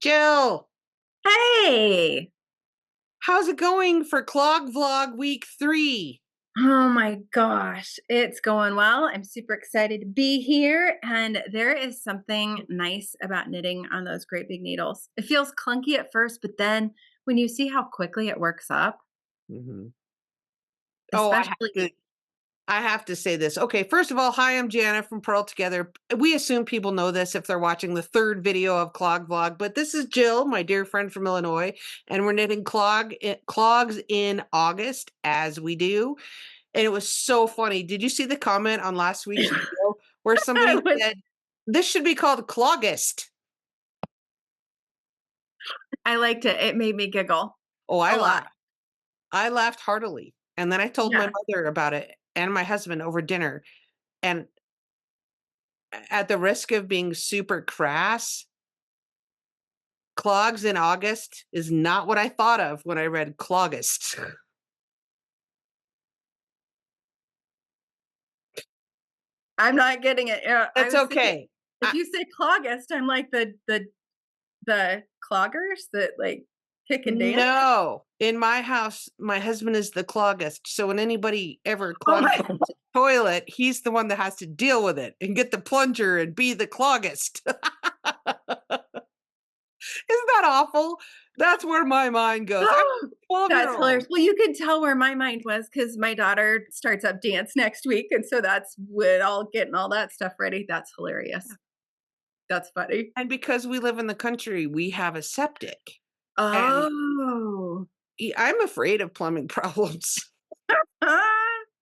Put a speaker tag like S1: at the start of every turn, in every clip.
S1: Jill,
S2: Hey!
S1: how's it going for Clog Vlog week 3?
S2: Oh my gosh, it's going well. I'm super excited to be here. And there is something nice about knitting on those great big needles. It feels clunky at first, but then when you see how quickly it works up,
S1: Mm-hmm. Oh,
S2: especially,
S1: I have to say this. Okay, first of all, hi, I'm Jana from Purl Together. We assume people know this if they're watching the third video of Clog Vlog, but this is Jill, my dear friend from Illinois, and we're knitting clogs in August as we do. And it was so funny. Did you see the comment on last week's video where somebody
S2: was,
S1: said this should be called Clogist?
S2: I liked it. It made me giggle
S1: Oh, I
S2: a lot.
S1: laughed. I laughed heartily. And then I told my
S2: Yeah.
S1: mother about it and my husband over dinner. And at the risk of being super crass, clogs in August is not what I thought of when I read clogist.
S2: I'm not getting it. I
S1: That's
S2: was thinking,
S1: okay.
S2: if you say cloggist, I'm like the cloggers that like kick and dance.
S1: No, in my house, my husband is the clogist. So when anybody ever
S2: Oh
S1: clogs
S2: my
S1: the toilet, he's the one that has to deal with it and get the plunger and be the clogist. Isn't that awful? That's where my mind goes. I'm a 12-year
S2: That's hilarious.
S1: old.
S2: Well, you could tell where my mind was because my daughter starts up dance next week. And so that's with all getting all that stuff ready. That's hilarious. That's funny.
S1: And because we live in the country, we have a septic. And
S2: Oh.
S1: I'm afraid of plumbing problems.
S2: Ah.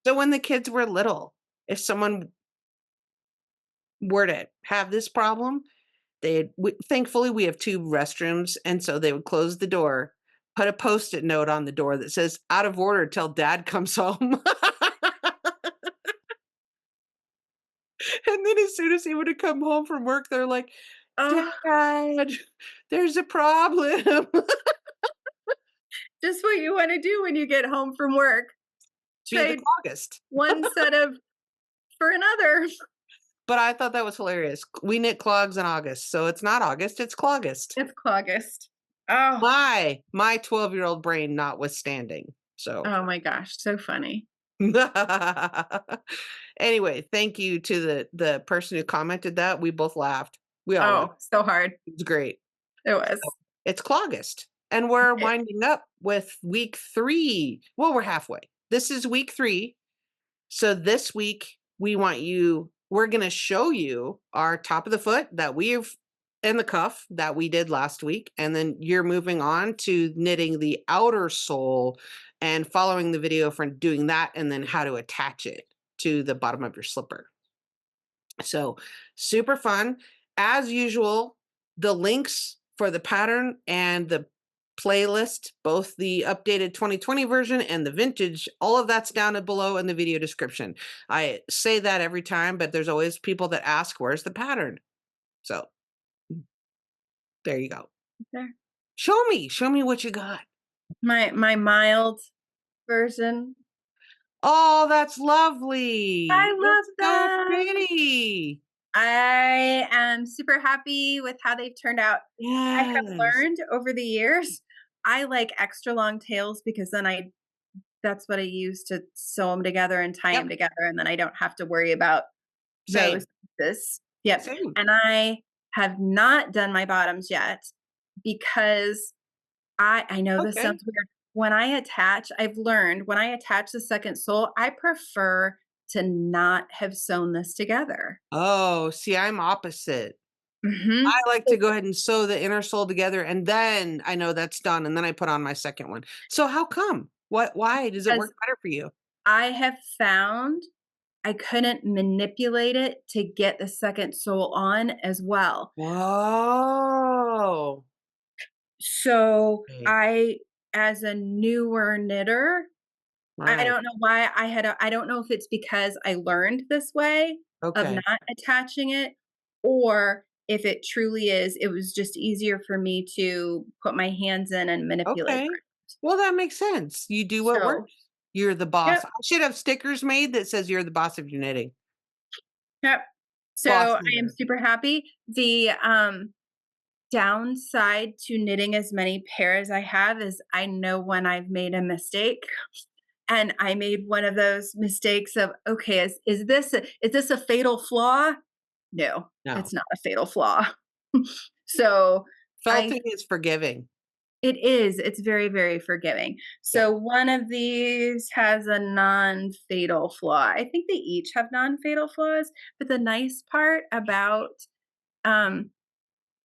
S1: So when the kids were little, if someone were to have this problem, thankfully we have two restrooms, and so they would close the door, put a post-it note on the door that says "out of order till Dad comes home." And then as soon as he would have come home from work, they're like,
S2: Oh,
S1: "Dad, there's a problem."
S2: just what you want to do when you get home from work.
S1: Be the
S2: Trade
S1: cloggist.
S2: one set of for another.
S1: But I thought that was hilarious. We knit clogs in August, so it's not August, it's Clogist.
S2: It's cloggist. Oh,
S1: My 12-year-old brain notwithstanding. So
S2: oh my gosh. So funny.
S1: anyway, thank you to the person who commented that. We both laughed. We all laughed.
S2: Oh, so hard.
S1: It was great.
S2: It was.
S1: It's Clogist. And we're
S2: It,
S1: winding up with week 3. Well, we're halfway. This is week 3. So this week we're going to show you our top of the foot that we've and the cuff that we did last week. And then you're moving on to knitting the outer sole and following the video for doing that and then how to attach it to the bottom of your slipper. So super fun. As usual, the links for the pattern and the playlist, both the updated 2020 version and the vintage, all of that's down below in the video description. I say that every time, but there's always people that ask, where's the pattern? So there you go.
S2: there.
S1: Show me what you got.
S2: My mild version.
S1: Oh, that's lovely.
S2: I love
S1: It's so
S2: that.
S1: pretty.
S2: I am super happy with how they've turned out. I have
S1: Yes.
S2: learned over the years, I like extra long tails because then that's what I use to sew them together and tie them
S1: Yep.
S2: together. And then I don't have to worry about
S1: Same.
S2: those pieces. Yep.
S1: Same.
S2: And I have not done my bottoms yet because I know this
S1: Okay.
S2: sounds weird. I've learned when I attach the second sole, I prefer to not have sewn this together.
S1: Oh, see, I'm opposite.
S2: Mm-hmm.
S1: I like to go ahead and sew the inner sole together, and then I know that's done, and then I put on my second one. So how come? Why does it
S2: Because
S1: work better for you?
S2: I have found I couldn't manipulate it to get the second sole on as well.
S1: Whoa.
S2: So
S1: Okay.
S2: as a newer knitter, I
S1: Right.
S2: don't know why I don't know if it's because I learned this way of
S1: Okay.
S2: not attaching it, or if it truly is, it was just easier for me to put my hands in and manipulate.
S1: Okay. Well, that makes sense. You do what
S2: So,
S1: works. You're the boss.
S2: yep,
S1: I should have stickers made that says you're the boss of your knitting.
S2: yep. So
S1: Boss
S2: I am
S1: knitter.
S2: super happy. The downside to knitting as many pairs I have is I know when I've made a mistake. And I made one of those mistakes of, okay, is this a fatal flaw? No,
S1: No.
S2: it's not a fatal flaw. So I
S1: Felting is forgiving.
S2: it is, it's very, very forgiving.
S1: Yeah.
S2: So one of these has a non-fatal flaw. I think they each have non-fatal flaws, but the nice part about um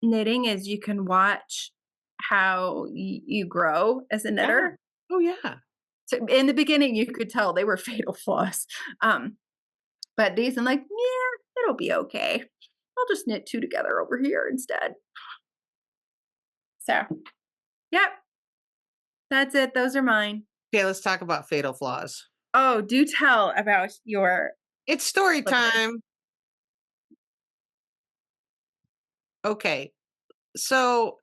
S2: knitting is you can watch how you grow as a
S1: Yeah.
S2: knitter.
S1: Oh, yeah.
S2: So in the beginning, you could tell they were fatal flaws. Um, but these, I'm like, yeah, it'll be okay. I'll just knit two together over here instead. So, yep, that's it. Those are mine.
S1: Okay, let's talk about fatal flaws.
S2: Oh, do tell about your
S1: It's story
S2: slippers.
S1: time. Okay. So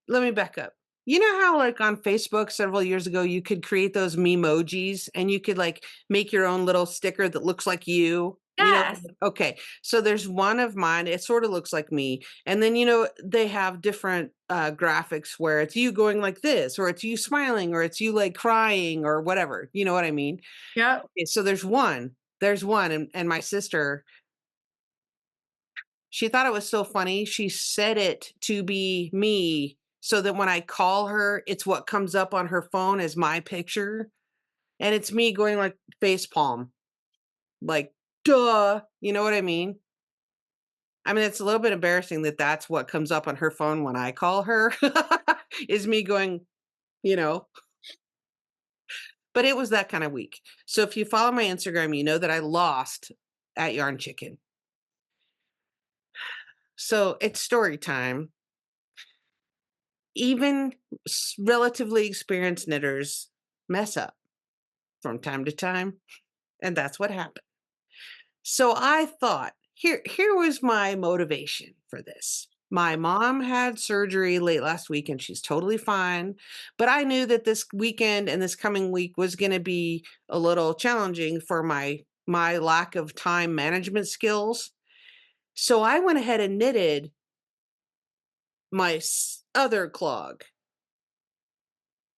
S1: let me back up. You know how, like, on Facebook several years ago, you could create those memojis and you could, like, make your own little sticker that looks like you? You know?
S2: Yes.
S1: Okay. So there's one of mine. It sort of looks like me. And then, they have different graphics where it's you going like this, or it's you smiling, or it's you like crying, or whatever. You know what I mean?
S2: Yep.
S1: Okay, so there's one. There's one. And my sister, she thought it was so funny, she set it to be me so that when I call her, it's what comes up on her phone as my picture, and it's me going like face palm, like, "Duh," you know what I mean? I mean, it's a little bit embarrassing that that's what comes up on her phone when I call her, is me going, you know? But it was that kinda week. So if you follow my Instagram, you know that I lost at Yarn Chicken. So it's story time. Even relatively experienced knitters mess up from time to time, and that's what happened. So I thought, here was my motivation for this. My mom had surgery late last week and she's totally fine, but I knew that this weekend and this coming week was going to be a little challenging for my lack of time management skills. So I went ahead and knitted my other clog.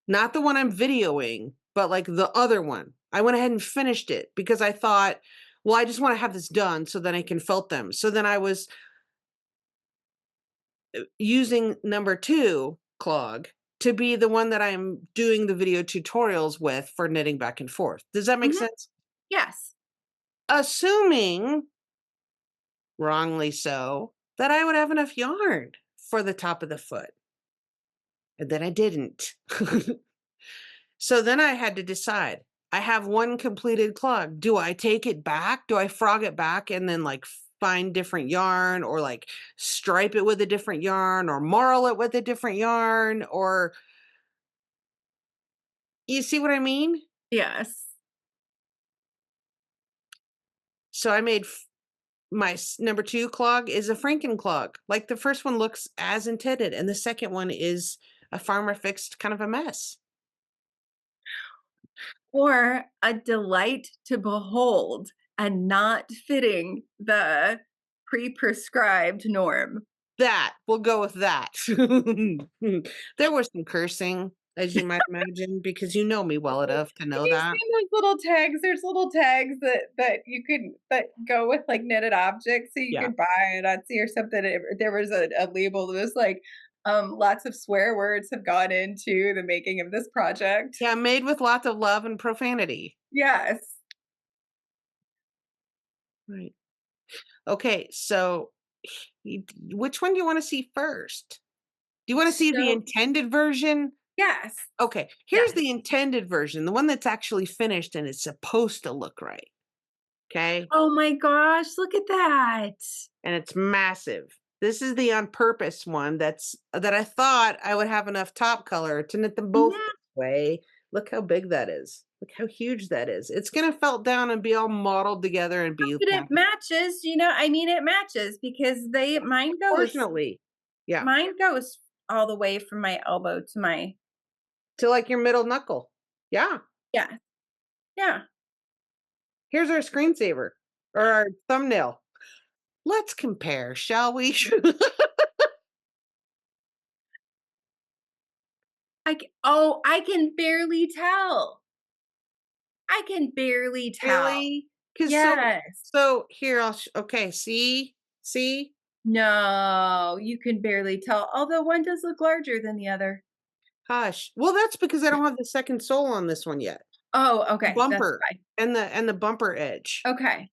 S1: Not the one I'm videoing, but, like, the other one. I went ahead and finished it because I thought, "Well, I just wanna have this done so then I can felt them." So then I was, using number 2 clog to be the one that I'm doing the video tutorials with for knitting back and forth. Does that make
S2: Mhm.
S1: sense?
S2: Yes.
S1: Assuming, wrongly so, that I would have enough yarn for the top of the foot, and then I didn't. So then I had to decide. I have one completed clog. Do I take it back? Do I frog it back and then like find different yarn, or like stripe it with a different yarn, or marl it with a different yarn, or you see what I mean?
S2: Yes.
S1: So I made my number 2 clog is a Franken clog. Like the first one looks as intended and the second one is a farmer fixed kind of a mess.
S2: Or a delight to behold and not fitting the pre-prescribed norm.
S1: That, we'll go with that. There was some cursing, as you might imagine, because you know me well enough to
S2: Have
S1: know
S2: you
S1: that.
S2: seen those little tags? There's little tags that you can that go with, like, knitted objects that you
S1: Yeah.
S2: could buy at Etsy or something. There was a label that was like, "Lots of swear words have gone into the making of this project."
S1: Yeah, made with lots of love and profanity.
S2: Yes.
S1: Right. Okay, so which one do you wanna see first? Do you wanna see the
S2: So
S1: intended version?
S2: yes.
S1: Okay, here's
S2: Yes.
S1: the intended version, the one that's actually finished and it's supposed to look right, okay?
S2: Oh my gosh, look at that.
S1: And it's massive. This is the on purpose one that I thought I would have enough top color to knit them both
S2: Mhm.
S1: this way. Look how big that is. Look how huge that is. It's gonna felt down and be all modeled together and be
S2: But it
S1: packaged
S2: matches, I mean, it matches because they
S1: proportionately. Yeah,
S2: mine goes all the way from my elbow to my
S1: to like your middle knuckle. Yeah.
S2: yeah, yeah.
S1: Here's our screensaver or our thumbnail. Let's compare, shall we?
S2: I can barely tell. I can barely tell.
S1: Really? Because
S2: Yes.
S1: here, okay, see?
S2: No, you can barely tell, although one does look larger than the other.
S1: Hush. Well, that's because I don't have the second sole on this one yet.
S2: Oh,
S1: The
S2: okay, that's
S1: bumper
S2: fine.
S1: and the bumper edge.
S2: Okay.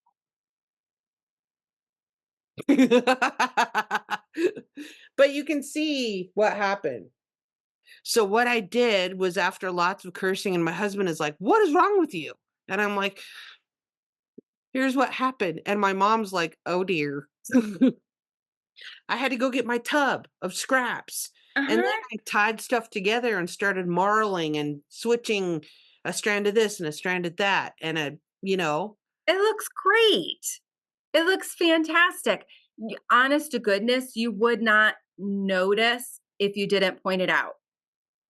S1: But you can see what happened. So what I did was after lots of cursing and my husband is like, "What is wrong with you?" And I'm like, "Here's what happened." And my mom's like, "Oh dear." I had to go get my tub of scraps. And then
S2: Uh-huh.
S1: I tied stuff together and started marling and switching a strand of this and a strand of that and you know,
S2: It looks great. It looks fantastic. Honest to goodness, you would not notice if you didn't point it out.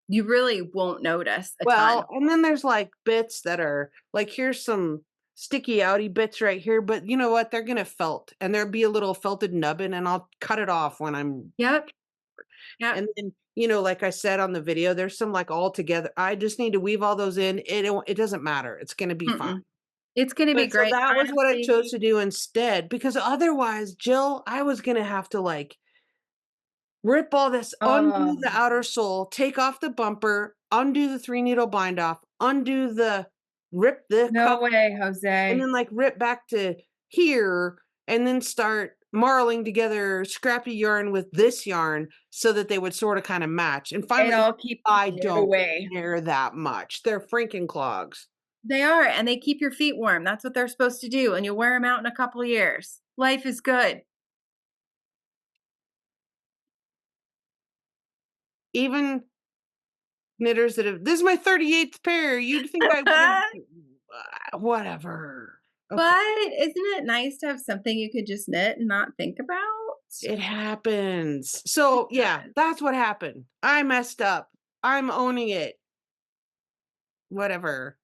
S2: You really won't notice a ton.
S1: well, and then there's like bits that are like here's some sticky outy bits right here, but you know what? They're gonna felt and there'll be a little felted nubbin and I'll cut it off when I'm
S2: Yep. Yep.
S1: and then, like I said on the video, there's some like all together. I just need to weave all those in. It doesn't matter. It's gonna be fine.
S2: Mm-mm. It's gonna be
S1: But so
S2: great.
S1: that was what I chose
S2: Honestly,
S1: to do instead, because otherwise, Jill, I was gonna have to like rip all this, undo
S2: oh,
S1: the outer sole, take off the bumper, undo the 3 needle bind off, undo the rip the
S2: no
S1: cuff,
S2: way,
S1: and
S2: Jose.
S1: then like rip back to here, and then start marling together scrappy yarn with this yarn so that they would sort of kind of match. And
S2: It
S1: finally,
S2: all keeps
S1: I
S2: it
S1: don't
S2: away.
S1: care that much. They're freaking clogs.
S2: They are, and they keep your feet warm. That's what they're supposed to do, and you'll wear them out in a couple years. Life is good.
S1: Even knitters that have this is my 38th pair. You'd think I would have whatever. Okay.
S2: But isn't it nice to have something you could just knit and not think about?
S1: It happens.
S2: It
S1: So, yeah,
S2: does.
S1: that's what happened. I messed up. I'm owning it. Whatever.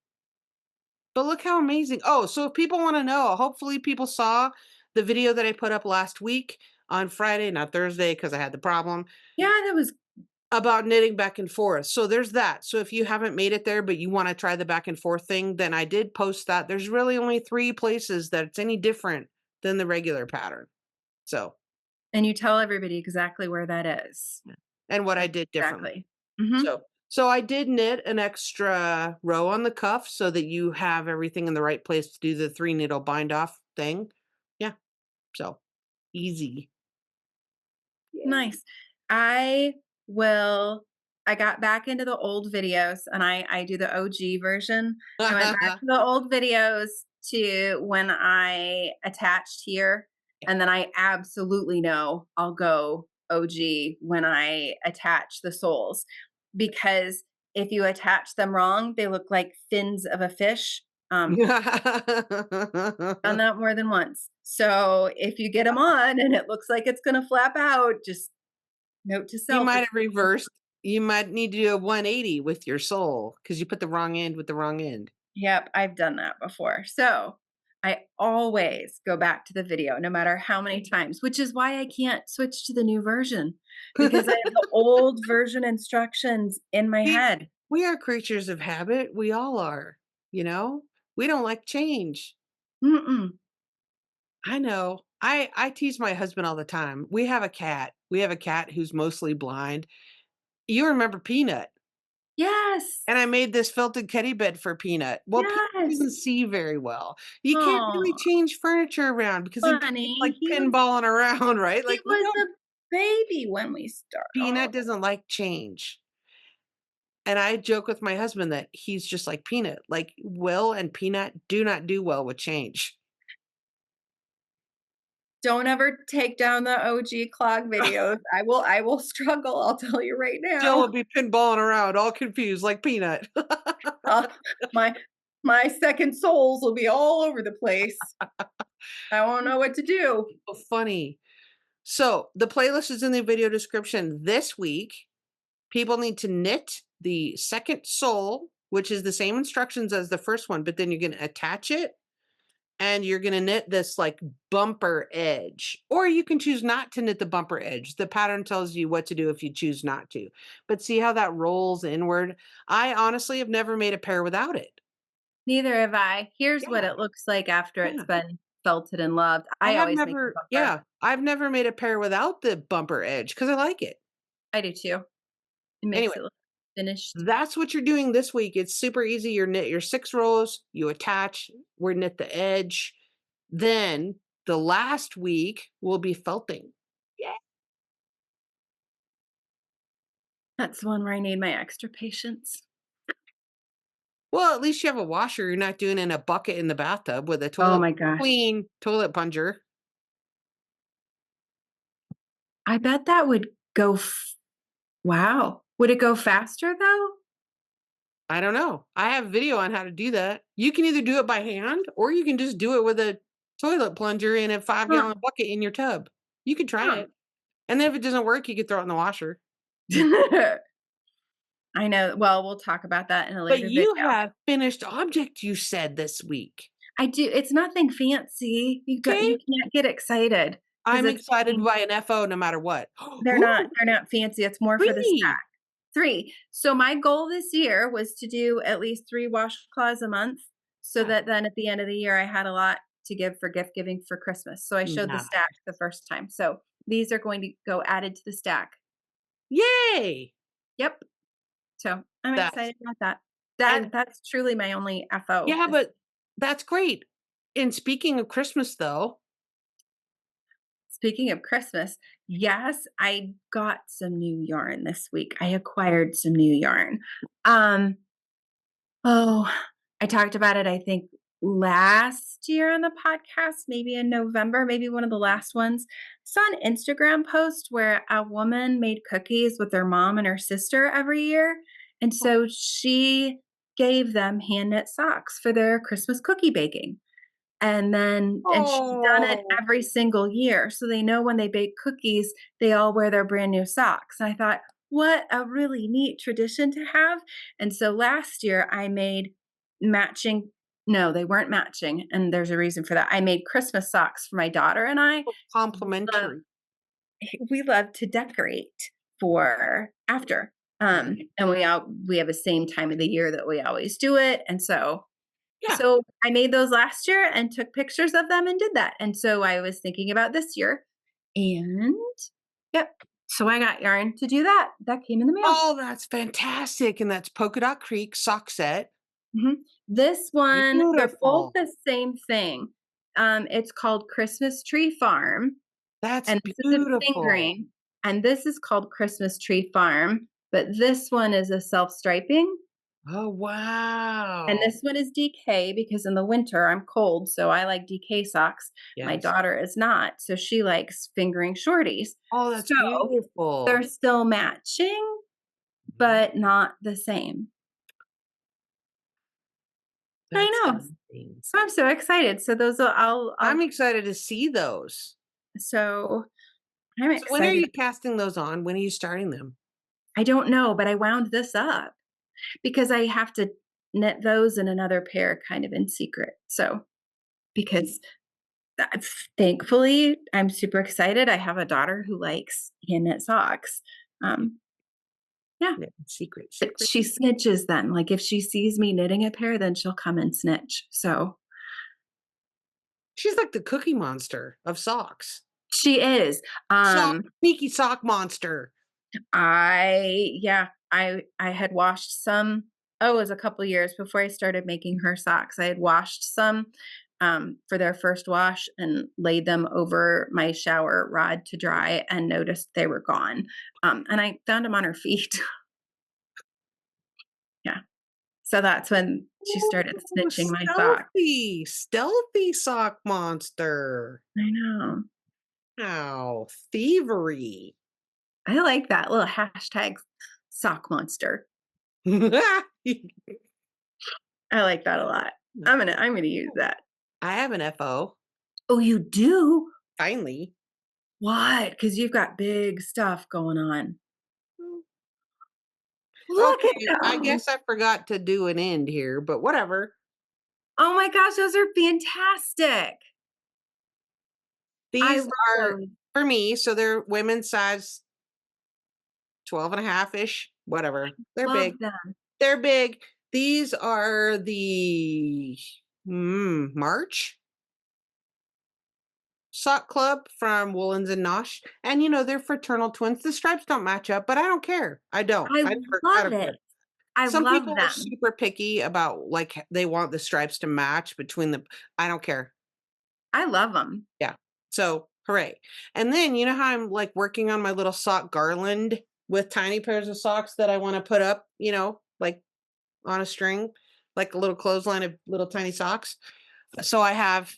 S1: But look how amazing. Oh, so if people want to know, hopefully people saw the video that I put up last week on Friday, not Thursday because I had the problem
S2: Yeah, that was
S1: about knitting back and forth. So there's that. So if you haven't made it there, but you want to try the back and forth thing, then I did post that. There's really only 3 places that it's any different than the regular pattern. So,
S2: and you tell everybody exactly where that is.
S1: yeah. And what I
S2: Like,
S1: did differently.
S2: exactly. Mhm.
S1: So I did knit an extra row on the cuff so that you have everything in the right place to do the 3 needle bind off thing. Yeah. So easy. Yeah.
S2: Nice. I will I got back into the old videos and I do the OG version. I went back to the old videos to when I attached here, and then I absolutely know I'll go OG when I attach the soles, because if you attach them wrong, they look like fins of a fish. Done that more than once. So if you get them on and it looks like it's gonna flap out, just note to
S1: You
S2: self,
S1: might
S2: it's
S1: have reversed. You might need to do a 180 with your sole because you put the wrong end with the wrong end.
S2: yep, I've done that before. So, I always go back to the video no matter how many times, which is why I can't switch to the new version, because I have the old version instructions in my
S1: we,
S2: head.
S1: we are creatures of habit. We all are, you know? We don't like change.
S2: Mm-mm.
S1: I know. I tease my husband all the time. We have a cat. We have a cat who's mostly blind. You remember Peanut,
S2: Yes.
S1: and I made this felted teddy bed for Peanut. Well, Peanut doesn't
S2: Yes.
S1: see very well. You can't really
S2: Oh,
S1: change furniture around because then Peanut's like
S2: funny.
S1: pinballing around, right?
S2: He
S1: Like we
S2: was
S1: don't
S2: a baby when we start. Oh,
S1: Peanut doesn't like change. And I joke with my husband that he's just like Peanut. Like Will and Peanut do not do well with change.
S2: don't ever take down the OG Clog videos. I will struggle, I'll tell you right
S1: Jill will
S2: now.
S1: be pinballing around, all confused, like Peanut.
S2: Uh, my my second souls will be all over the place. I won't know what to do.
S1: So funny. So the playlist is in the video description. This week, people need to knit the second sole, which is the same instructions as the first one, but then you're going to attach it and you're gonna knit this like bumper edge, or you can choose not to knit the bumper edge. The pattern tells you what to do if you choose not to. But see how that rolls inward? I honestly have never made a pair without it.
S2: Neither have I. Here's what
S1: Yeah,
S2: it looks like after it's
S1: yeah.
S2: been felted and loved.
S1: I
S2: I
S1: have
S2: always make the
S1: never,
S2: bumper.
S1: yeah, I've never made a pair without the bumper edge because I like it.
S2: I do too. It
S1: Anyway,
S2: makes it look finished.
S1: that's what you're doing this week. It's super easy. You knit your 6 rows, you attach, we knit the edge. Then the last week will be felting. Yeah.
S2: That's the one where I need my extra patience.
S1: Well, at least you have a washer. You're not doing it in a bucket in the bathtub with a
S2: Oh
S1: toilet
S2: my gosh.
S1: clean toilet plunger.
S2: I bet that would go wow. Would it go faster though?
S1: I don't know. I have video on how to do that. You can either do it by hand or you can just do it with a toilet plunger in a 5
S2: Huh.
S1: gallon bucket in your tub. You could try
S2: Huh.
S1: it. And then if it doesn't work, you could throw it in the washer.
S2: I know. Well, we'll talk about that in a
S1: But
S2: later
S1: you
S2: video.
S1: have finished object, you said this week.
S2: I do. It's nothing fancy. You
S1: Okay.
S2: can't get excited because
S1: I'm
S2: it's
S1: excited
S2: only
S1: by an FO no matter what.
S2: they're
S1: Ooh,
S2: not fancy. It's more for the
S1: 3.
S2: stack. 3. So my goal this year was to do at least 3 washcloths a month so
S1: Yeah.
S2: that then at the end of the year I had a lot to give for gift giving for Christmas. So I showed the
S1: Nah.
S2: stack the first time. So these are going to go added to the stack.
S1: Yay!
S2: Yep. So I'm
S1: That's
S2: excited about that.
S1: and
S2: That's truly my only FO.
S1: yeah, but that's great. And speaking of Christmas though,
S2: Speaking of Christmas, yes, I got some new yarn this week. I acquired some new yarn. Um, oh, I talked about it, I think, last year on the podcast, maybe in November, maybe one of the last ones. I saw an Instagram post where a woman made cookies with her mom and her sister every year. And so she gave them hand knit socks for their Christmas cookie baking. And she's done it
S1: oh,
S2: every single year, so they know when they bake cookies, they all wear their brand new socks, and I thought, "What a really neat tradition to have," and so last year, I made matching no, they weren't matching, and there's a reason for that. I made Christmas socks for my daughter and I. Love
S1: complimentary.
S2: we love to decorate for after, and we have the same time of the year that we always do it, and
S1: Yeah.
S2: so I made those last year and took pictures of them and did that. And so I was thinking about this year. And yep. So I got yarn to do that. That came in the mail.
S1: Oh, that's fantastic. And that's Polka Dot Creek sock set.
S2: Mhm. This one, they're both
S1: Beautiful.
S2: the same thing. It's called Christmas Tree Farm,
S1: That's
S2: and this is a
S1: beautiful.
S2: fingering, and this is called Christmas Tree Farm, but this one is a self-striping.
S1: Oh,
S2: And
S1: wow.
S2: this one is DK because in the winter I'm cold, so I like DK socks. My
S1: Yes.
S2: daughter is not, so she likes fingering shorties.
S1: Oh, that's
S2: So they're
S1: beautiful.
S2: still matching,
S1: Mhm.
S2: but not the same. I
S1: That's
S2: know.
S1: amazing.
S2: So I'm so excited. So those will
S1: I'm
S2: I'll
S1: excited to see those.
S2: so I'm
S1: So when are
S2: excited.
S1: you casting those on? When are you starting them?
S2: I don't know, but I wound this up because I have to knit those and another pair kind of in secret. So because thankfully, I'm super excited. I have a daughter who likes hand knit socks. Um, yeah,
S1: Yeah, secret,
S2: but
S1: secret.
S2: she snitches then. Like if she sees me knitting a pair, then she'll come and snitch. So
S1: She's like the cookie monster of socks.
S2: she is.
S1: Sock, sneaky sock monster.
S2: I had washed some. Oh, it was a couple years before I started making her socks. I had washed some for their first wash and laid them over my shower rod to dry and noticed they were gone. And I found them on her feet. Yeah. So that's when she started
S1: Ooh,
S2: snitching my socks.
S1: stealthy sock monster.
S2: I know.
S1: Ow, thievery.
S2: I like that little hashtag sock monster.
S1: I
S2: I like that a lot. I'm gonna use that.
S1: have an FO,
S2: Oh, you do?
S1: finally.
S2: What? Because you've got big stuff going on.
S1: Mm,
S2: Look at
S1: okay, I
S2: that.
S1: guess I forgot to do an end here, but whatever.
S2: Oh my gosh, those are fantastic. I
S1: These
S2: love
S1: are
S2: those.
S1: for me, so they're women's size 12 and a half-ish, whatever. They're big.
S2: Love them.
S1: They're big. These are the March sock club from Woolens and Nosh. And they're fraternal twins. The stripes don't match up, but I don't care. I don't.
S2: I
S1: I
S2: love
S1: don't care.
S2: it. I
S1: Some
S2: love
S1: people are
S2: them.
S1: super picky about like they want the stripes to match between the I don't care.
S2: I love them.
S1: Yeah. So hooray. And then you know how I'm like working on my little sock garland with tiny pairs of socks that I want to put up, like on a string, like a little clothesline of little tiny socks. So I have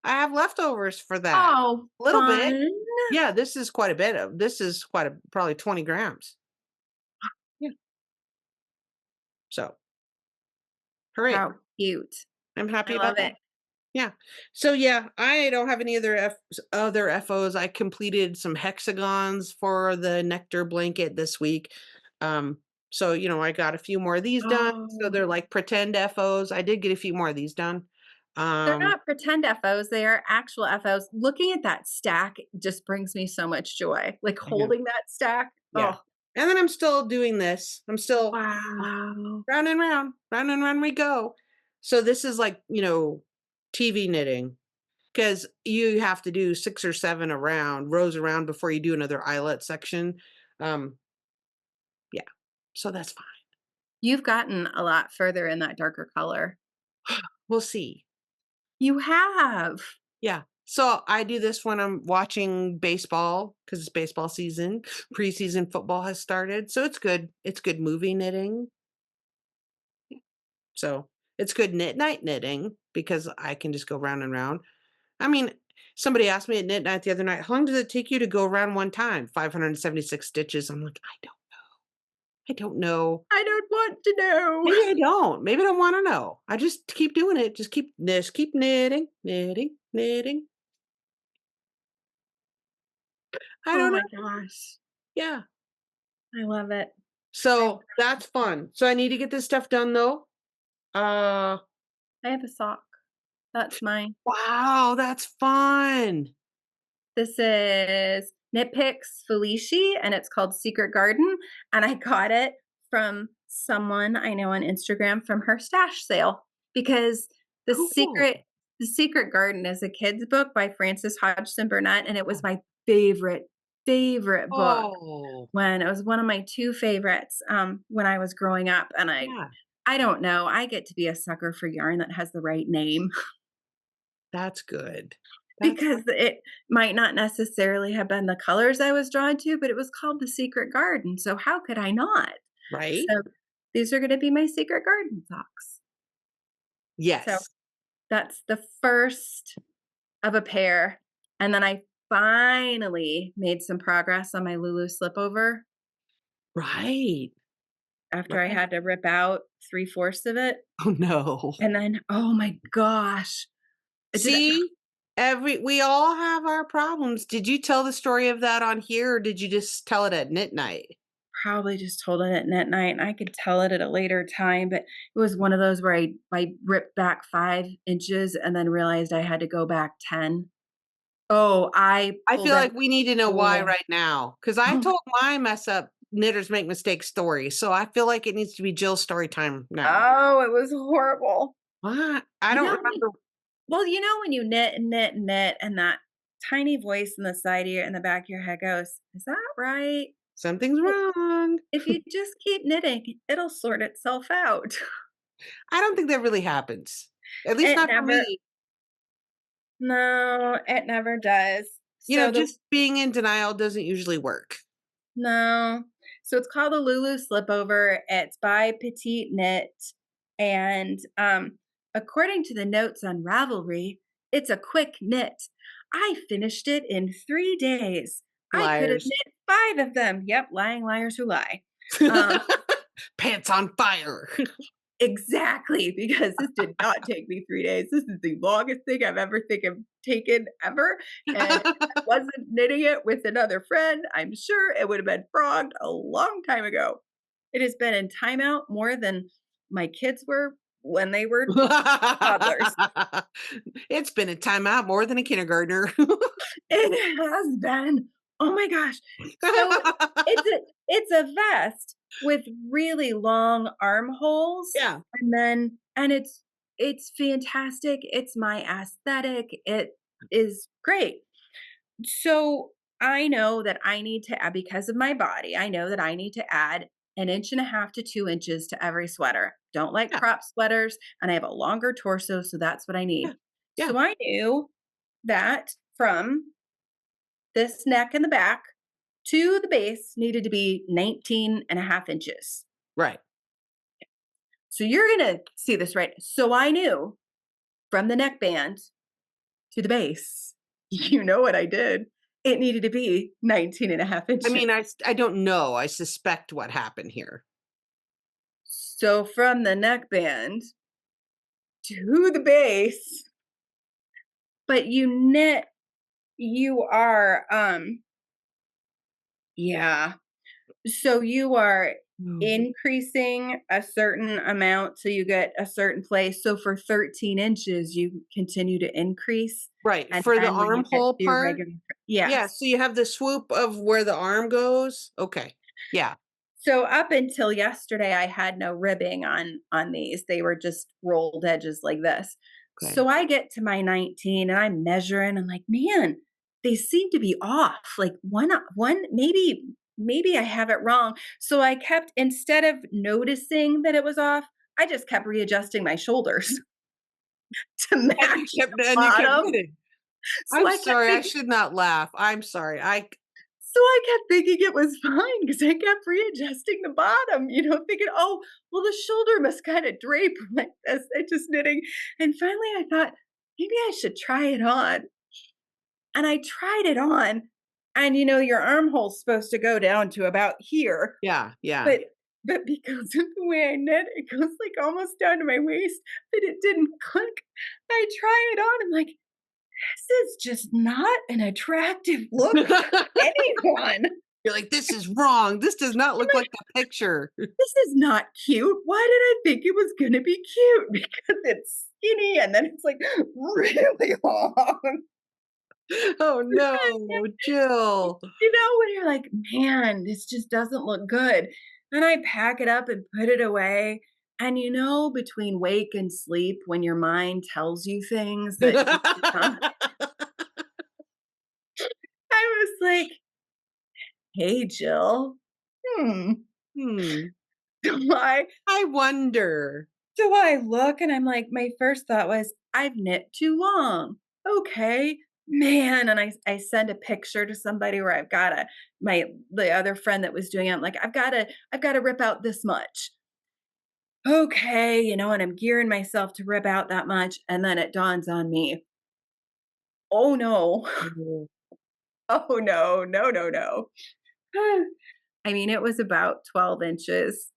S1: leftovers for that.
S2: Oh,
S1: A little bit.
S2: fun.
S1: Yeah, this is quite a probably 20 grams. Yeah. So hooray.
S2: How cute.
S1: I'm
S2: I
S1: happy about
S2: love
S1: that.
S2: it.
S1: Yeah. So yeah, I don't have any other FOs. I completed some hexagons for the nectar blanket this week. Um, so I got a few more of these done. So
S2: Oh,
S1: they're like pretend FOs. I did get a few more of these done.
S2: they're
S1: Um,
S2: not pretend FOs, they are actual FOs. Looking at that stack just brings me so much joy. Like
S1: I know.
S2: holding that stack.
S1: Yeah.
S2: Oh,
S1: And then I'm still doing this. I'm still
S2: wow.
S1: round and round we go. So this is like, TV knitting because you have to do 6 or 7 rows around before you do another eyelet section. Um, yeah. So that's fine.
S2: You've gotten a lot further in that darker color.
S1: We'll see.
S2: You have.
S1: Yeah. So I do this when I'm watching baseball because it's baseball season. Preseason football has started. So it's good. It's good movie knitting. So it's good night knitting because I can just go round and round. I mean, somebody asked me at knit night the other night, how long does it take you to go around one time? 576 stitches. I'm like, I don't know.
S2: I don't want to know.
S1: Maybe I don't. Maybe I don't want to know. I just keep doing it. Just keep knitting, knitting, knitting. I
S2: Oh
S1: don't know.
S2: my gosh.
S1: Yeah.
S2: I love it.
S1: So that's fun. So I need to get this stuff done though. Uh
S2: I have a sock. That's mine.
S1: wow, that's fun.
S2: This is Nitpicks Felici, and it's called Secret Garden. And I got it from someone I know on Instagram from her stash sale because the
S1: Cool.
S2: secret the Secret Garden is a kid's book by Frances Hodgson Burnett, and it was my favorite book
S1: Oh,
S2: when it was one of my two favorites when I was growing up. And I
S1: yeah,
S2: I don't know. I get to be a sucker for yarn that has the right name.
S1: that's good. That's
S2: Because it might not necessarily have been the colors I was drawn to, but it was called The Secret Garden, so how could I not?
S1: right.
S2: So, these are gonna be my secret garden socks. So,
S1: Yes.
S2: that's the first of a pair, and then I finally made some progress on my Lulu slipover
S1: Right.
S2: after I
S1: Right.
S2: had to rip out 3/4 of it,
S1: Oh no.
S2: and then, oh my gosh, I did it.
S1: See? We all have our problems. Did you tell the story of that on here or did you just tell it at knit night?
S2: Probably just told it at knit night, and I could tell it at a later time, but it was one of those where I ripped back 5 inches and then realized I had to go back 10. Oh, I
S1: I
S2: pulled
S1: feel
S2: out
S1: like we need to know why
S2: oh,
S1: right now because I
S2: oh my
S1: told my mess up knitters make mistakes story. So I feel like it needs to be Jill's story time now.
S2: oh, it was horrible.
S1: What? I
S2: You
S1: don't
S2: know when
S1: remember.
S2: well, you know when you knit and knit and knit and that tiny voice in the side of your in the back of your head goes, "Is that right?"
S1: Something's
S2: Well,
S1: wrong.
S2: if you just keep knitting, it'll sort itself out.
S1: I don't think that really happens. At least
S2: It
S1: not for
S2: never
S1: me.
S2: no, it never does. So the
S1: Just being in denial doesn't usually work.
S2: No. So it's called a Lulu Slipover. It's by Petite Knit. And according to the notes on Ravelry, it's a quick knit. I finished it in 3 days. I could have
S1: Liars.
S2: knit 5 of them. Yep, lying liars who lie. Um,
S1: Pants on fire.
S2: exactly, because this did not take me 3 days. This is the longest thing I've ever taken ever. And wasn't knitting it with another friend, I'm sure it would have been frogged a long time ago. It has been in timeout more than my kids were when they were toddlers.
S1: It's been a timeout more than a kindergartner.
S2: It has been. Oh my gosh. So it's a vest with really long armholes,
S1: Yeah,
S2: and it's fantastic. It's my aesthetic. It is great. So I know that I need to add, because of my body, I know that I need to add an inch and a half to 2 inches to every sweater. Don't like
S1: yeah,
S2: crop sweaters, and I have a longer torso, so that's what I
S1: yeah,
S2: need.
S1: yeah,
S2: So I knew that from this neck in the back to the base needed to be 19 and a half inches.
S1: right.
S2: So you're going to see this, right? So I knew from the neckband to the base, you know what I did? It needed to be 19 and a half
S1: I
S2: inches.
S1: mean, I don't know, I suspect what happened here.
S2: So from the neckband to the base, but you are, yeah. So you are
S1: Mm.
S2: increasing a certain amount, so you get a certain place. So for 13 inches, you continue to increase,
S1: Right,
S2: and
S1: for the
S2: then when you get to
S1: armhole
S2: your
S1: part?
S2: regular,
S1: Yeah,
S2: yes.
S1: so you have the swoop of where the arm goes? Okay. Yeah,
S2: So up until yesterday, I had no ribbing on these. They were just rolled edges like this.
S1: okay.
S2: So I get to my 19 and I'm measuring. I'm like, man, they seem to be off. Like one, maybe I have it wrong. So I kept, instead of noticing that it was off, I just kept readjusting my shoulders to match the
S1: And you kept
S2: bottom.
S1: knitting.
S2: So
S1: I'm
S2: I kept
S1: sorry, I
S2: thinking,
S1: should not laugh. I'm sorry.
S2: So I kept thinking it was fine because I kept readjusting the bottom, thinking, oh, well, the shoulder must kind of drape like this. I just knitting. And finally I thought, maybe I should try it on. And I tried it on. And your armhole's supposed to go down to about here.
S1: Yeah, yeah.
S2: But because of the way I knit, it goes like almost down to my waist, but it didn't click. I try it on. I'm like, this is just not an attractive look for anyone.
S1: You're like, "This is wrong. This does not
S2: I'm
S1: look
S2: like,
S1: like the picture."
S2: this is not cute. Why did I think it was gonna be cute? Because it's skinny and then it's like really long.
S1: Oh, no, Jill.
S2: When you're like, man, this just doesn't look good. And I pack it up and put it away. And between wake and sleep, when your mind tells you things that you should not, I was like, hey, Jill, hmm,
S1: Hmm,
S2: do I
S1: I wonder.
S2: So I look and I'm like, my first thought was, I've knit too long. Okay, man. And I send a picture to somebody where I've got the other friend that was doing it. I'm like, I've got to rip out this much. Okay, and I'm gearing myself to rip out that much. And then it dawns on me, oh no,
S1: Mhm.
S2: oh no, no, no, no. I mean, it was about 12 inches.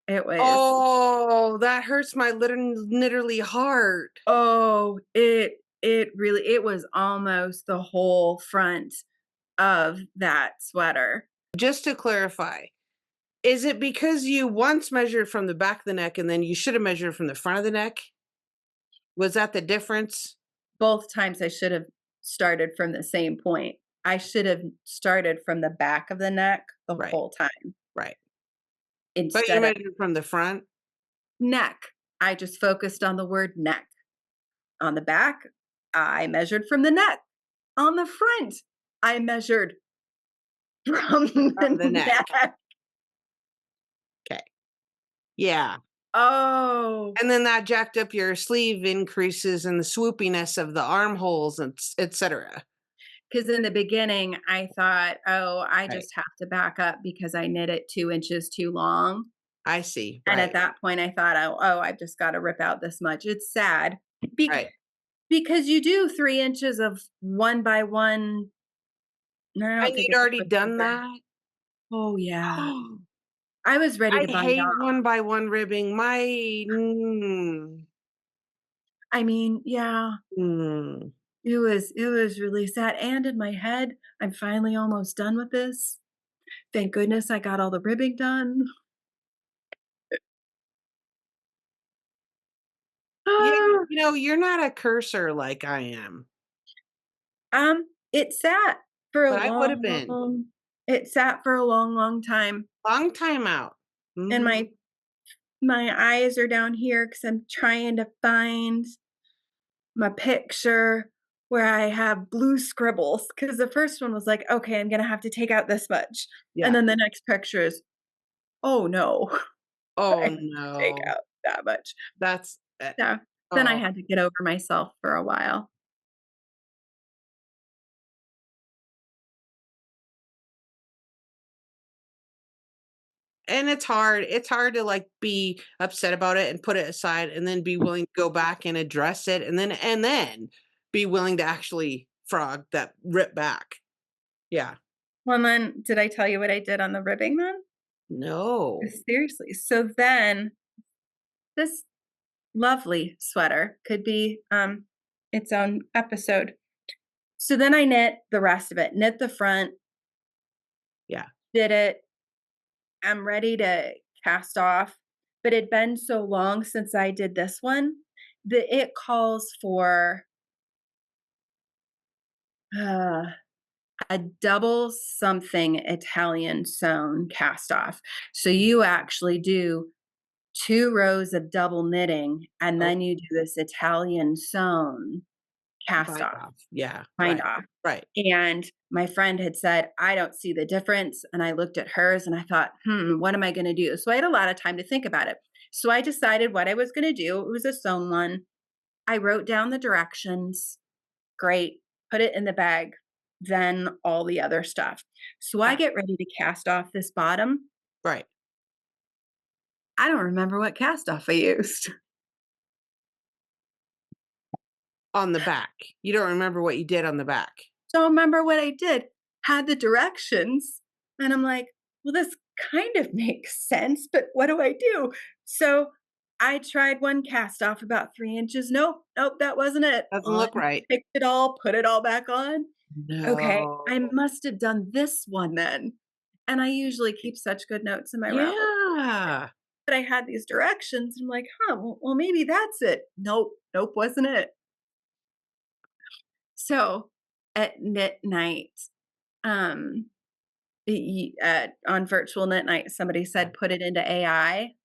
S2: It was
S1: Oh, that hurts my literally heart.
S2: Oh, it was almost the whole front of that sweater.
S1: Just to clarify, is it because you once measured from the back of the neck and then you should have measured from the front of the neck? Was that the difference?
S2: Both times I should have started from the same point. I should have started from the back of the neck the
S1: Right,
S2: whole time
S1: right. But you
S2: instead of
S1: measured from the front?
S2: neck. I just focused on the word neck. On the back, I measured from the neck. On the front, I measured from
S1: From the
S2: the
S1: neck.
S2: neck.
S1: Okay. Yeah.
S2: Oh.
S1: And then that jacked up your sleeve increases and the swoopiness of the armholes and et cetera.
S2: Because in the beginning, I thought, "Oh, I
S1: Right.
S2: just have to back up because I knit it 2 inches too long."
S1: I see.
S2: And at
S1: Right.
S2: that point, I thought, "Oh, I've just gotta rip out this much." It's sad
S1: Right.
S2: because you do 3 inches of 1 by 1. No, I don't
S1: And
S2: think
S1: you'd
S2: it's a
S1: already done
S2: pushover.
S1: that?
S2: Oh, yeah. I was ready
S1: I
S2: to bite
S1: hate
S2: off.
S1: one by one ribbing.
S2: I mean, yeah,
S1: Mm.
S2: it was really sad, and in my head, I'm finally almost done with this. Thank goodness I got all the ribbing done.
S1: Yeah, you're not a cursor like I am,
S2: It sat for a
S1: but I would have
S2: long,
S1: been.
S2: long it sat for a long, long time,
S1: Long time out.
S2: and
S1: Mhm.
S2: my eyes are down here because 'cause I'm trying to find my picture where I have blue scribbles. Because the first one was like, "Okay, I'm gonna have to take out this much," and
S1: Yeah.
S2: then the next picture is, "Oh, no, I
S1: Oh,
S2: have to take
S1: no.
S2: out that much."
S1: That's,
S2: So, then I
S1: oh,
S2: had to get over myself for a while.
S1: and it's hard to, like, be upset about it and put it aside and then be willing to go back and address it and then be willing to actually frog that rip back. Yeah.
S2: Well, then did I tell you what I did on the ribbing then?
S1: No.
S2: Seriously. So then this lovely sweater could be, its own episode. So then I knit the rest of it, knit the front,
S1: Yeah.
S2: did it. I'm ready to cast off, but it'd been so long since I did this one that it calls for, uh, a double something Italian sewn cast off. So you actually do 2 rows of double knitting, and
S1: Oh,
S2: then you do this Italian sewn cast
S1: bind
S2: off,
S1: off. Yeah.
S2: bind
S1: Right.
S2: off.
S1: Right.
S2: And my friend had said, "I don't see the difference." And I looked at hers and I thought, what am I going to do? So I had a lot of time to think about it. So I decided what I was going to do. It was a sewn one. I wrote down the directions. Great. Put it in the bag. Then all the other stuff. So I
S1: Yeah.
S2: get ready to cast off this bottom.
S1: Right.
S2: I don't remember what cast off I used.
S1: On the back. You don't remember what you did on the back.
S2: Don't remember what I did. Had the directions, and I'm like, "Well, this kind of makes sense, but what do I do?" So, I tried one cast off about 3 inches. Nope, nope, that wasn't it.
S1: Doesn't look right.
S2: Unpicked it all, put it all back on. Okay, I
S1: No.
S2: must have done this one then, and I usually keep such good notes in my Ravelry,
S1: Yeah.
S2: but I had these directions, and I'm like, "Huh, well, maybe that's it." Nope, nope, wasn't it. So, at knit night, um on virtual knit night, somebody said, "Put it into AI."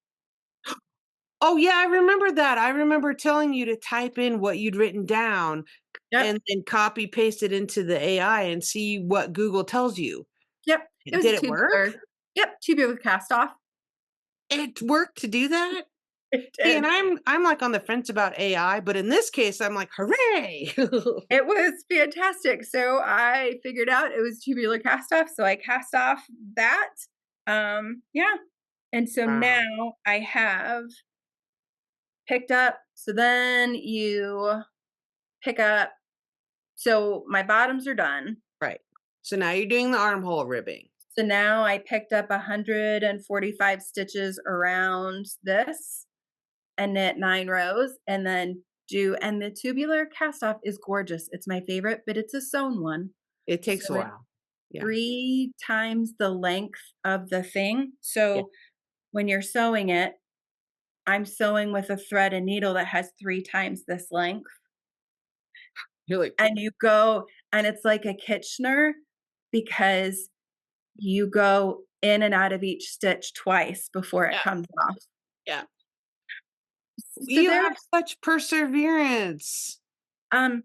S1: Oh, yeah, I remember that. I remember telling you to type in what you'd written down
S2: Yep,
S1: and then copy paste it into the AI and see what Google tells you.
S2: yep, it was a
S1: Did it work?
S2: tubular cast off.
S1: It worked to do that?
S2: It
S1: See, and
S2: did.
S1: I'm, like, on the fence about AI, but in this case, I'm like, "Hooray!"
S2: It was fantastic. So I figured out it was tubular cast off, so I cast off that. Yeah, and so
S1: Wow.
S2: now I have picked up so then you pick up so my bottoms are done.
S1: Right. So now you're doing the armhole ribbing.
S2: So now I picked up 145 stitches around this and knit 9 rows and then and the tubular cast off is gorgeous. It's my favorite, but it's a sewn one.
S1: It takes a
S2: So it's
S1: while. Yeah.
S2: 3 times the length of the thing.
S1: Yeah.
S2: So when you're sewing it, I'm sewing with a thread and needle that has 3 times this length.
S1: You're like,
S2: And you go and it's like a Kitchener because you go in and out of each stitch twice before it
S1: yeah,
S2: comes off.
S1: yeah.
S2: So
S1: You have such perseverance.
S2: um,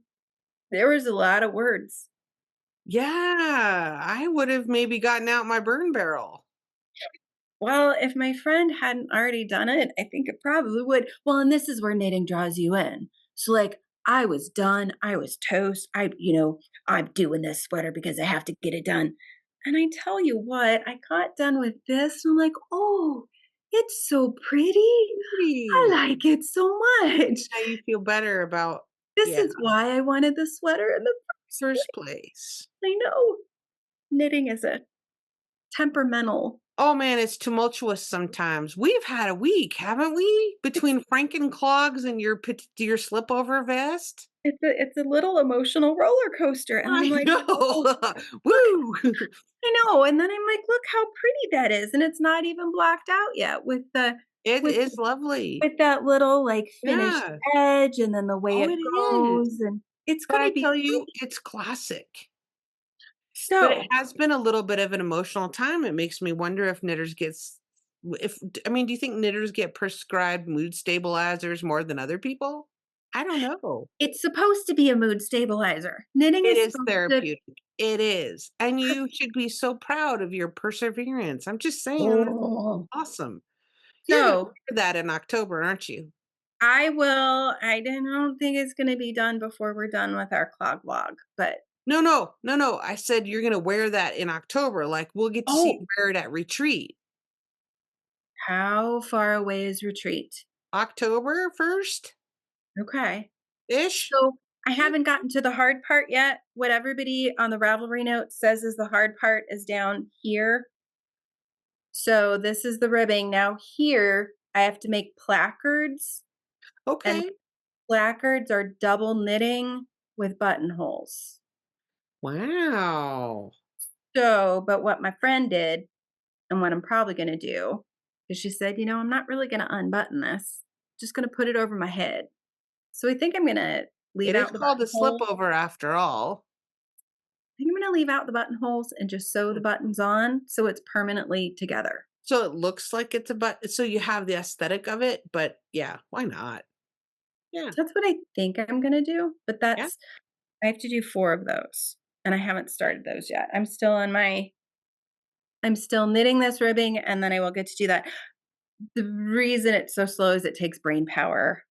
S2: there was a lot of words.
S1: Yeah, I would have maybe gotten out my burn barrel.
S2: Well, if my friend hadn't already done it, I think it probably would. Well, and this is where knitting draws you in. So, like, I was done. I was toast. I'm doing this sweater because I have to get it done. And I tell you what, I got done with this. And I'm like, oh, it's so pretty. I
S1: Pretty.
S2: like it so much.
S1: Now you feel better about,
S2: This
S1: yeah,
S2: is why I wanted the sweater in the first
S1: first
S2: place.
S1: place.
S2: I know. Knitting is a temperamental.
S1: Oh man, it's tumultuous sometimes. We've had a week, haven't we? Between Franken clogs and your slipover vest.
S2: It's a little emotional roller coaster, and then I'm
S1: I
S2: like, "Oh,
S1: know.
S2: look."
S1: Woo.
S2: I know, and then I'm like, "Look how pretty that is," and it's not even blacked out yet with the
S1: It
S2: with
S1: is lovely.
S2: with that little, like, finished
S1: Yeah.
S2: edge and then the way
S1: Oh,
S2: it
S1: it is.
S2: goes, and it's
S1: But I
S2: gonna be
S1: tell you,
S2: great.
S1: it's classic. But it
S2: So,
S1: has been a little bit of an emotional time. It makes me wonder if knitters gets if I mean, do you think knitters get prescribed mood stabilizers more than other people? I don't know.
S2: it's supposed to be a mood stabilizer. Knitting
S1: It
S2: is
S1: is
S2: supposed to
S1: therapeutic. It is. And you should be so proud of your perseverance. I'm just saying, that's
S2: Oh.
S1: awesome. You're gonna
S2: So,
S1: wear that in October, aren't you?
S2: I don't think it's gonna be done before we're done with our clog log, but
S1: No, no, no, no. I said you're gonna wear that in October. Like we'll get to see
S2: oh,
S1: you wear it at retreat.
S2: how far away is retreat?
S1: October 1st
S2: Okay.
S1: ish.
S2: So, I haven't gotten to the hard part yet. What everybody on the Ravelry note says is the hard part is down here. So, this is the ribbing. Now here, I have to make placards, and
S1: Okay.
S2: placards are double knitting with buttonholes.
S1: Wow.
S2: So, but what my friend did and what I'm probably gonna do is she said, I'm not really gonna unbutton this, just gonna put it over my head. So I think I'm gonna leave
S1: It is
S2: out the
S1: called a
S2: buttonhole.
S1: slipover after all.
S2: I think I'm gonna leave out the buttonholes and just sew the
S1: Hmm.
S2: buttons on so it's permanently together.
S1: So it looks like it's a so you have the aesthetic of it, but yeah, why not? Yeah.
S2: So that's what I think I'm gonna do, but
S1: Yeah.
S2: I have to do 4 of those, and I haven't started those yet. I'm still knitting this ribbing, and then I will get to do that. The reason it's so slow is it takes brain power.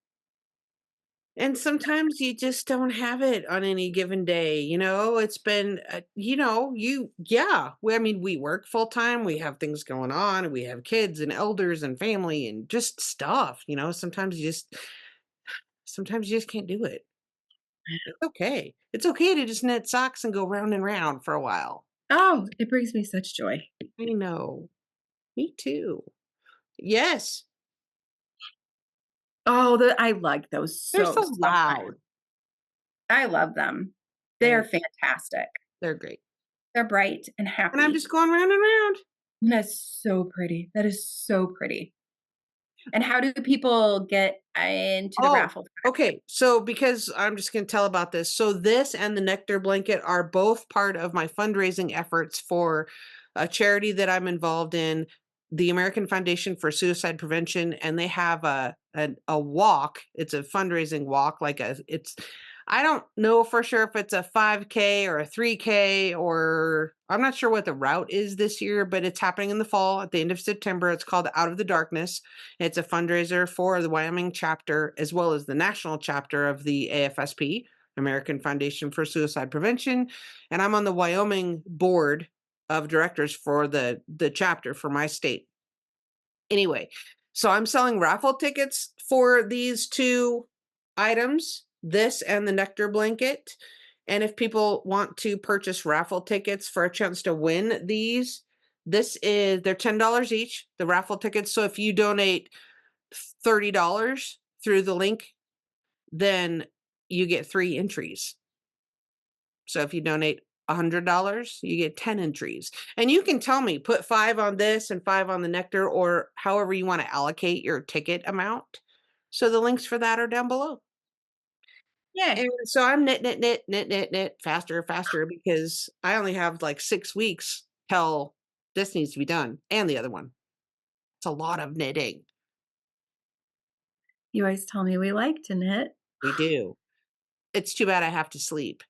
S1: And sometimes you just don't have it on any given day, it's been, yeah, I mean, we work full time, we have things going on, and we have kids and elders and family and just stuff, sometimes you just can't do it. It's okay. It's okay to just knit socks and go round and round for a while.
S2: Oh, it brings me such joy.
S1: I know. Me too. Yes.
S2: Oh, I like those
S1: They're
S2: so,
S1: so
S2: so much.
S1: loud.
S2: I love them. They're
S1: They're
S2: fantastic.
S1: they're great.
S2: They're bright and
S1: And I'm
S2: happy.
S1: just going round and round.
S2: And that's so pretty. That is so pretty. And how do people get into the
S1: Oh,
S2: raffle?
S1: okay. So because I'm just going to tell about this. So this and the Nectar Blanket are both part of my fundraising efforts for a charity that I'm involved in, the American Foundation for Suicide Prevention, and they have a walk. It's a fundraising walk, I don't know for sure if it's a 5K or a 3K, or I'm not sure what the route is this year, but it's happening in the fall at the end of September. It's called Out of the Darkness. It's a fundraiser for the Wyoming chapter as well as the national chapter of the AFSP, American Foundation for Suicide Prevention. And I'm on the Wyoming board of directors for the chapter for my state. Anyway, so I'm selling raffle tickets for these two items, this and the Nectar Blanket. And if people want to purchase raffle tickets for a chance to win they're $10 each, the raffle tickets. So if you donate $30 through the link, then you get 3 entries. So if you donate $100, you get 10 entries. And you can tell me, put 5 on this and 5 on the Nectar, or however you want to allocate your ticket amount. So the links for that are down below.
S2: Yeah.
S1: And so I'm knit faster, faster, because I only have like 6 weeks till this needs to be done and the other one. It's a lot of knitting.
S2: You always tell me we like to knit.
S1: We do. It's too bad I have to sleep.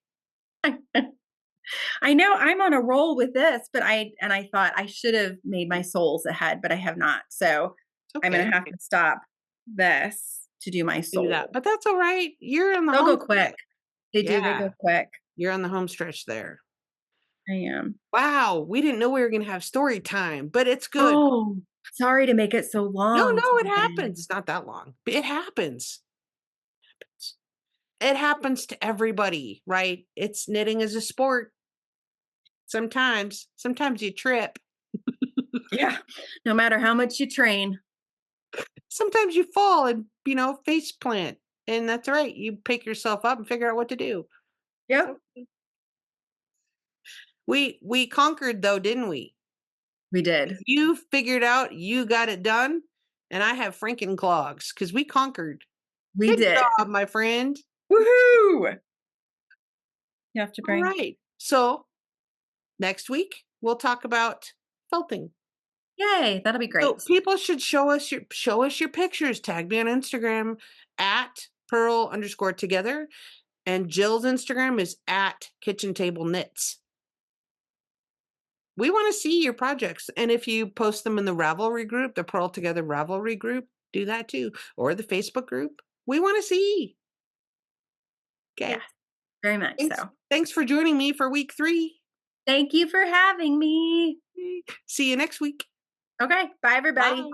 S2: I know I'm on a roll with this, but I thought I should have made my souls ahead, but I have not. So
S1: It's
S2: I'm gonna
S1: okay.
S2: have to stop this to do my
S1: Do that.
S2: soul.
S1: But that's all right. You're in the
S2: They'll go
S1: home
S2: quick.
S1: stretch.
S2: They do, they
S1: Yeah,
S2: go quick.
S1: you're on the home stretch there.
S2: I am.
S1: Wow, we didn't know we were gonna have story time, but it's good.
S2: Oh, sorry to make it so
S1: No,
S2: long
S1: no, it
S2: today.
S1: happens. It's not that long. But it happens. It happens to everybody, right? It's knitting is a sport. Sometimes you trip.
S2: Yeah. No matter how much you train.
S1: Sometimes you fall and, face plant. And that's right. You pick yourself up and figure out what to do.
S2: Yep.
S1: So we conquered though, didn't we?
S2: We
S1: If
S2: did.
S1: you figured out you got it done, and I have Franken clogs because we conquered.
S2: We
S1: Good
S2: did.
S1: job, my friend.
S2: Woohoo! You have to
S1: All
S2: bring.
S1: right. So next week we'll talk about felting.
S2: Yay, that'll be
S1: So
S2: great.
S1: people should show us your pictures. Tag me on Instagram at Purl_together. And Jill's Instagram is at Kitchen Table Knits. We want to see your projects. And if you post them in the Ravelry group, the Purl Together Ravelry group, do that too. Or the Facebook group. We want to see. Okay.
S2: Yes, very much
S1: Thanks.
S2: so.
S1: Thanks for joining me for week 3.
S2: Thank you for having me.
S1: See you next week.
S2: Okay, bye everybody.
S1: Bye.